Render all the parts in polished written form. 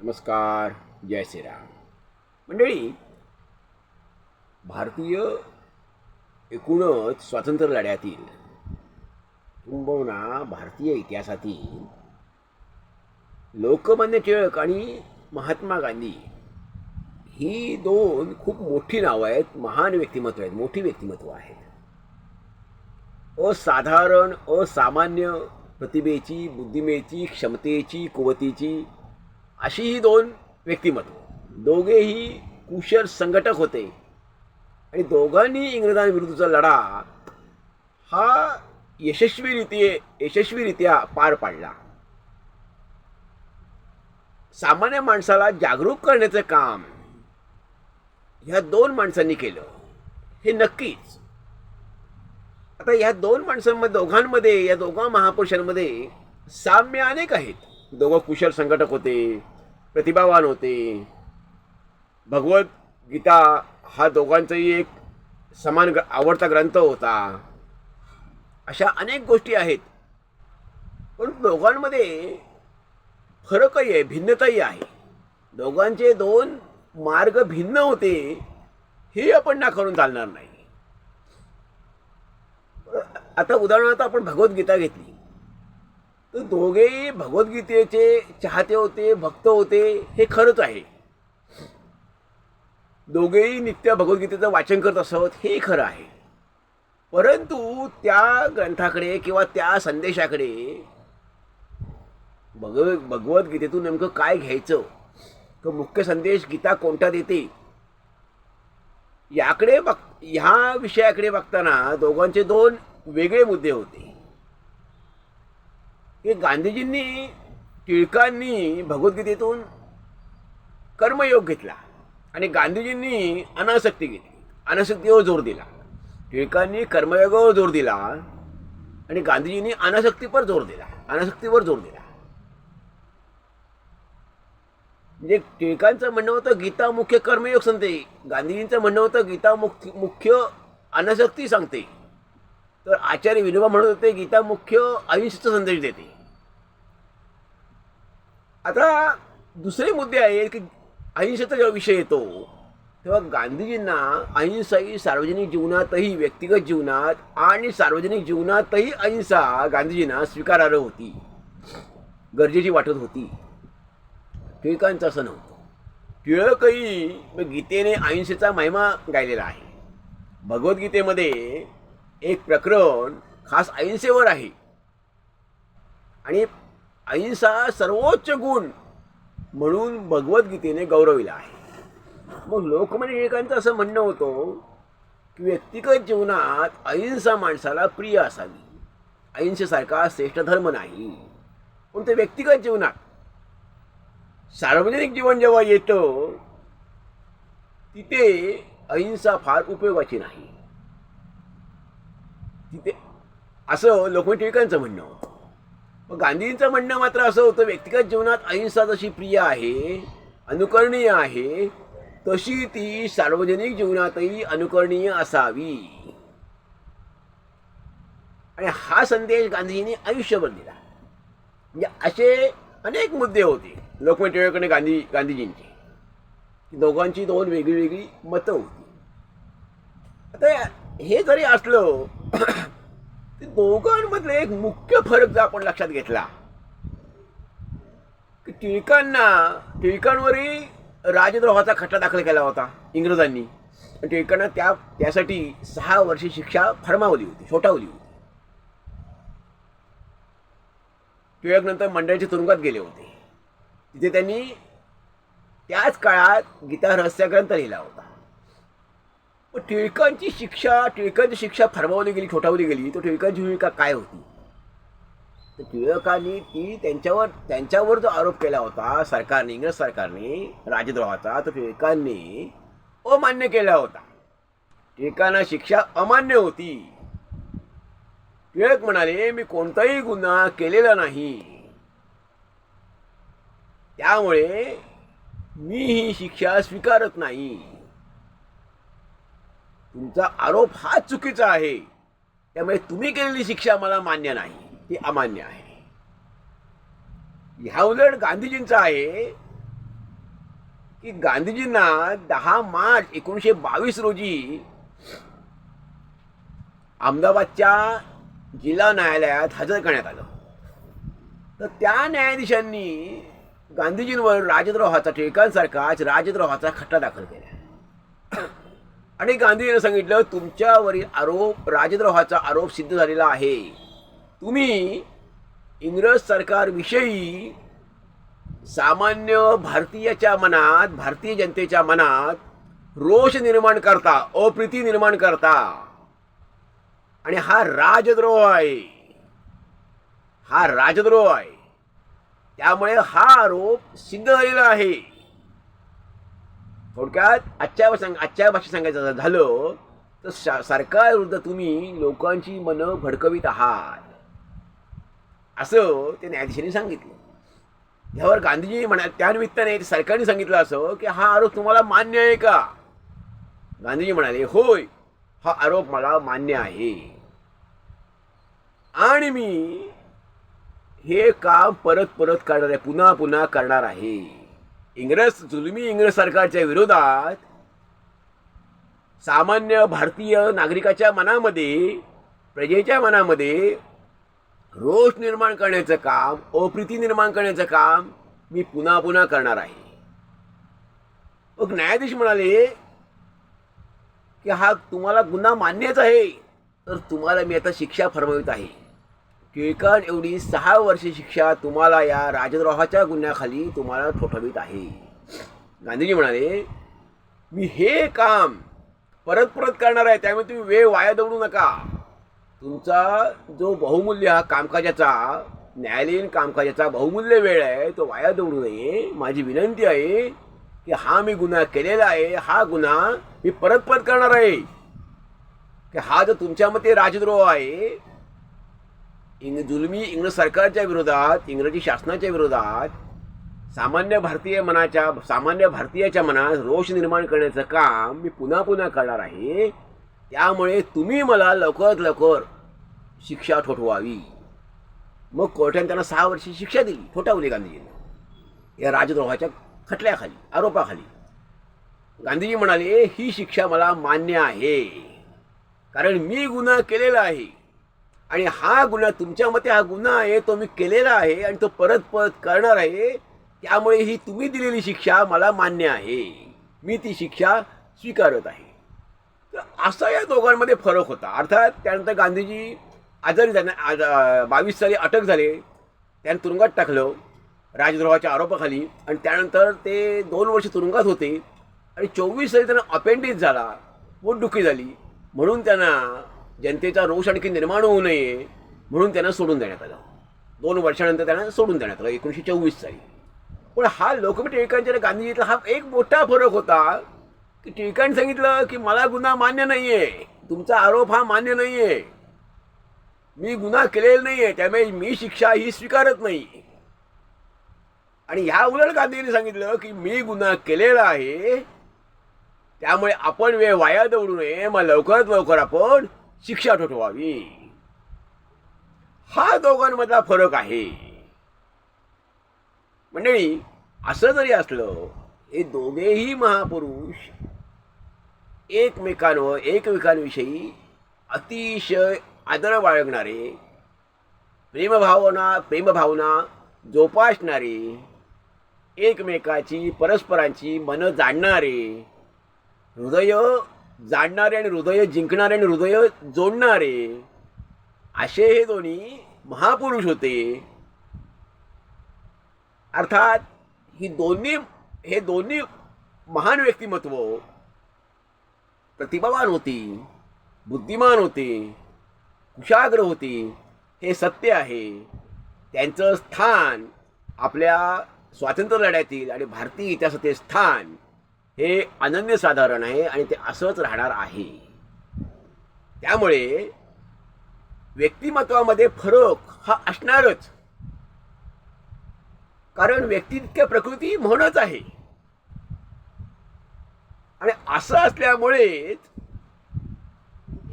नमस्कार. जय श्रीराम. मंडळी, भारतीय एकूणच स्वातंत्र्य लढ्यातील किंबहुना भारतीय इतिहासातील लोकमान्य टिळक आणि महात्मा गांधी ही दोन खूप मोठी नावं आहेत, महान व्यक्तिमत्व आहेत, मोठी व्यक्तिमत्व आहेत. असाधारण, असामान्य प्रतिभेची, बुद्धिमेची, क्षमतेची, कुवतीची अशी ही दोन व्यक्तिमत्व. दोघेही कुशल संघटक होते आणि दोघांनी इंग्रजांविरुद्धचा लढा हा यशस्वीरित्या पार पाडला. सामान्य माणसाला जागरूक करण्याचं काम ह्या दोन माणसांनी केलं, हे नक्कीच. आता ह्या दोन माणसांमध्ये, दोघांमध्ये, या दोघा महापुरुषांमध्ये साम्य अनेक आहेत. दोघं कुशल संघटक होते, प्रतिभावान होते. भगवद्गीता हा दोघांचाही एक समान आवडता ग्रंथ होता. अशा अनेक गोष्टी आहेत, पण दोघांमध्ये फरकही आहे, भिन्नताही आहे. दोघांचे दोन मार्ग भिन्न होते हे आपण नाकारून चालणार नाही. आता उदाहरणार्थ आपण भगवद्गीता घेतली तर दोघेही भगवद्गीतेचे चाहते होते, भक्त होते, हे खरंच आहे. दोघेही नित्य भगवद्गीतेचं वाचन करत असत, हे खरं आहे. परंतु त्या ग्रंथाकडे किंवा त्या संदेशाकडे भगवद्गीतेतून नेमकं काय घ्यायचं, तो मुख्य संदेश गीता कोणता देते, ह्या विषयाकडे बघताना दोघांचे दोन वेगळे मुद्दे होते. की गांधीजींनी, टिळकांनी भगवद्गीतेतून कर्मयोग घेतला आणि गांधीजींनी अनासक्ती घेतली, अनासक्तीवर जोर दिला. टिळकांनी कर्मयोगावर जोर दिला आणि गांधीजींनी अनासक्तीवर जोर दिला. म्हणजे टिळकांचं म्हणणं होतं गीता मुख्य कर्मयोग सांगते, गांधीजींचं म्हणणं होतं गीता मुख्य अनासक्ती सांगते, तर आचार्य विनोबा म्हणत होते गीता मुख्य अहिंसेचा संदेश देते. आता दुसरे मुद्दे आहेत की अहिंसेचा जेव्हा विषय येतो तेव्हा गांधीजींना अहिंसा ही सार्वजनिक जीवनातही, व्यक्तिगत जीवनात आणि सार्वजनिक जीवनातही अहिंसा गांधीजींना स्वीकारार्ह होती, गरजेची वाटत होती. टिळकांचं असं नव्हतं. टिळकही गीतेने अहिंसेचा महिमा गायलेला आहे. भगवद्गीतेमध्ये एक प्रकरण खास अहिंसेवर आहे आणि अहिंसा सर्वोच्च गुण म्हणून भगवद्गीतेने गौरविला आहे. मग लोकमान्य टिळकांचं असं म्हणणं होतं की व्यक्तिगत जीवनात अहिंसा माणसाला प्रिय असावी, अहिंसेसारखा श्रेष्ठ धर्म नाही. पण ते व्यक्तिगत जीवनात, सार्वजनिक जीवन जेव्हा येतं तिथे अहिंसा फार उपयोगाची नाही, तिथे असं लोकमान्य टिळकांचं म्हणणं होतं. मग गांधींचं म्हणणं मात्र असं होतं, व्यक्तिगत जीवनात अहिंसा जशी प्रिय आहे, अनुकरणीय आहे, तशी ती सार्वजनिक जीवनातही अनुकरणीय असावी. आणि हा संदेश गांधीजींनी आयुष्यभर दिला. म्हणजे असे अनेक मुद्दे होते लोकमान्य टिळक आणि गांधीजींचे. दोघांची दोन वेगळी मतं होती. आता हे जरी असलं दोघांमधले एक मुख्य फरक जर आपण लक्षात घेतला की टिळकांवरही राजद्रोहाचा खटला दाखल केला होता इंग्रजांनी. टिळकांना त्यासाठी 6 वर्षे शिक्षा फरमावली होती, ठोठावली होती. टिळक नंतर मंडळाच्या तुरुंगात गेले होते. तिथे त्यांनी त्याच काळात गीता रहस्य ग्रंथ लिहिला होता. टिळकांची शिक्षा फरमावली गेली, ठोठावली गेली, तो टिळकांची भूमिका काय होती? तर टिळकांनी ती त्यांच्यावर जो आरोप केला होता सरकारने, इंग्रज सरकारने राजद्रोहाचा, तो टिळकांनी अमान्य केला होता. टिळकांना शिक्षा अमान्य होती. टिळक म्हणाले मी कोणताही गुन्हा केलेला नाही, त्यामुळे मी ही शिक्षा स्वीकारत नाही. तुमचा आरोप हा चुकीचा आहे, त्यामुळे तुम्ही केलेली शिक्षा मला मान्य नाही, ती अमान्य आहे. ह्या उलट गांधीजींचा आहे की गांधीजींना 10 मार्च 1922 रोजी अहमदाबादच्या जिल्हा न्यायालयात हजर करण्यात आलं. तर त्या न्यायाधीशांनी गांधीजींवर राजद्रोहाचा, टिळकांसारखाच राजद्रोहाचा खटला दाखल केला आणि गांधीजींनी सांगितलं, तुमच्यावरील आरोप, राजद्रोहाचा आरोप सिद्ध झालेला आहे. तुम्ही इंग्रज सरकारविषयी सामान्य भारतीयाच्या मनात, भारतीय जनतेच्या मनात रोष निर्माण करता, अप्रीती निर्माण करता आणि हा राजद्रोह आहे. हा राजद्रोह आहे. त्यामुळे हा आरोप सिद्ध झालेला आहे. थोडक्यात आजच्या भाषेत सांगायचं झालं तर सरकारविरुद्ध तुम्ही लोकांची मनं भडकवीत आहात, असं ते न्यायाधीशांनी सांगितलं. यावर गांधीजी म्हणाले, त्यानिमित्ताने सरकारने सांगितलं असं की हा आरोप तुम्हाला मान्य आहे का? गांधीजी म्हणाले, होय, हा आरोप मला मान्य आहे आणि मी हे काम परत परत करणार आहे, पुन्हा पुन्हा करणार आहे. जुलमी इंग्रज सरकारच्या विरोधात सामान्य भारतीय नागरिकाच्या मनामध्ये, प्रजेच्या मनामध्ये रोष निर्माण करण्याचं काम, अप्रीती निर्माण करण्याचं काम मी पुन्हा पुन्हा करणार आहे. मग न्यायाधीश म्हणाले की हा तुम्हाला गुन्हा मान्यच आहे, तर तुम्हाला मी आता शिक्षा फरमावित आहे. टिळकां एवढी 6 वर्षे शिक्षा तुम्हाला या राजद्रोहाच्या गुन्ह्याखाली तुम्हाला ठोठावित आहे. गांधीजी म्हणाले, मी हे काम परत परत करणार आहे, त्यामुळे तुम्ही वेळ वाया दवडू नका. तुमचा जो बहुमूल्य हा कामकाजाचा, न्यायालयीन कामकाजाचा बहुमूल्य वेळ आहे, तो वाया दवडू नये. माझी विनंती आहे की हा मी गुन्हा केलेला आहे, हा गुन्हा मी परत परत करणार आहे. की हा जो तुमच्या मते राजद्रोह आहे, जुलमी इंग्रज सरकारच्या विरोधात, इंग्रजी शासनाच्या विरोधात सामान्य भारतीयाच्या मनात रोष निर्माण करण्याचं काम मी पुन्हा पुन्हा करणार आहे. त्यामुळे तुम्ही मला लवकरात लवकर शिक्षा ठोठवावी. मग कोर्टाने त्यांना 6 वर्षी शिक्षा दिली, ठोठावली गांधीजींना या राजद्रोहाच्या खटल्याखाली, आरोपाखाली. गांधीजी म्हणाले, ही शिक्षा मला मान्य आहे, कारण मी गुन्हा केलेला आहे आणि हा गुन्हा, तुमच्या मते हा गुन्हा आहे, तो मी केलेला आहे आणि तो परत परत करणार आहे. त्यामुळे ही तुम्ही दिलेली शिक्षा मला मान्य आहे, मी ती शिक्षा स्वीकारत आहे. तर असा या दोघांमध्ये फरक होता. अर्थात त्यानंतर गांधीजी आजारी झाले, 22 साली अटक झाले, त्यांना तुरुंगात टाकलं राजद्रोहाच्या आरोपाखाली आणि त्यानंतर ते 2 वर्ष तुरुंगात होते आणि 24 साली त्यांना अपेंडिक्स झाला, पोटदुखी झाली. म्हणून त्यांना जनतेचा रोष आणखी निर्माण होऊ नये म्हणून त्यांना सोडून देण्यात आलं. 2 वर्षानंतर त्यांना सोडून देण्यात आलं 1924 साली. पण हा लोकमत टिळकांच्या गांधीजीतला हा एक मोठा फरक होता की टिळकांनी सांगितलं की मला गुन्हा मान्य नाही आहे, तुमचा आरोप हा मान्य नाही आहे, मी गुन्हा केलेला नाही आहे, त्यामुळे मी शिक्षा ही स्वीकारत नाही. आणि ह्या उलट गांधीजींनी सांगितलं की मी गुन्हा केलेला आहे, त्यामुळे आपण वेळ वाया दवडू नये, मग लवकरात लवकर आपण शिक्षा ठोठवावी. हा दोघांमधला फरक आहे. मंडळी, असं जरी असलं, हे दोघेही महापुरुष एकमेकांविषयी अतिशय आदर बाळगणारे, प्रेमभावना जोपासणारे, एकमेकाची परस्परांची मनं जाणणारे, हृदय जाणणारे आणि हृदय जिंकणारे आणि हृदय जोडणारे असे हे दोन्ही महापुरुष होते. अर्थात हे दोन्ही महान व्यक्तिमत्व प्रतिभावान होती, बुद्धिमान होती, कुशाग्र होती, हे सत्य आहे. त्यांचं स्थान आपल्या स्वातंत्र्य लढ्यातील आणि भारतीय इतिहासातील स्थान हे अनन्यसाधारण आहे आणि ते असंच राहणार आहे. त्यामुळे व्यक्तिमत्वामध्ये फरक हा असणारच, कारण व्यक्तित्व प्रकृती म्हणूनच आहे. आणि असं असल्यामुळेच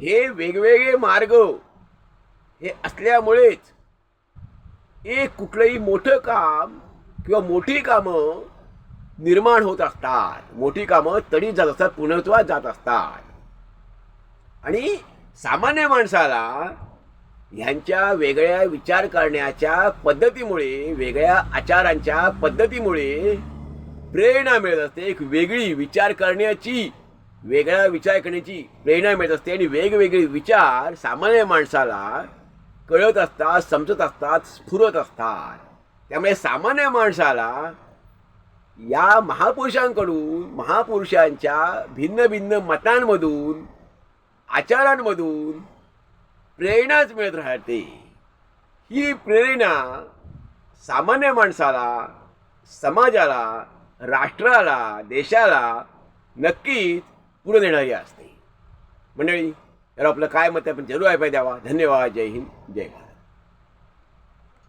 हे वेगवेगळे मार्ग हे असल्यामुळेच एक कुठलंही मोठं काम किंवा मोठी कामं निर्माण होत असतात, मोठी कामं तडीत जात असतात, पूर्णत्वात जात असतात. आणि सामान्य माणसाला ह्यांच्या वेगळ्या विचार करण्याच्या पद्धतीमुळे, वेगळ्या आचारांच्या पद्धतीमुळे प्रेरणा मिळत असते. एक वेगळी विचार करण्याची, वेगळा विचार करण्याची प्रेरणा मिळत असते. आणि वेगवेगळे विचार सामान्य माणसाला कळत असतात, समजत असतात, स्फुरत असतात. त्यामुळे सामान्य माणसाला या महापुरुषांकडून, महापुरुषांच्या भिन्न भिन्न मतांमधून, आचारांमधून प्रेरणाच मिळत राहते. ही प्रेरणा सामान्य माणसाला, समाजाला, राष्ट्राला, देशाला नक्कीच पुढे नेणारी असते. मंडळी, तर आपलं काय मत आहे आपण जरूर ऐकायला द्यावा. धन्यवाद. जय हिंद, जय भारत.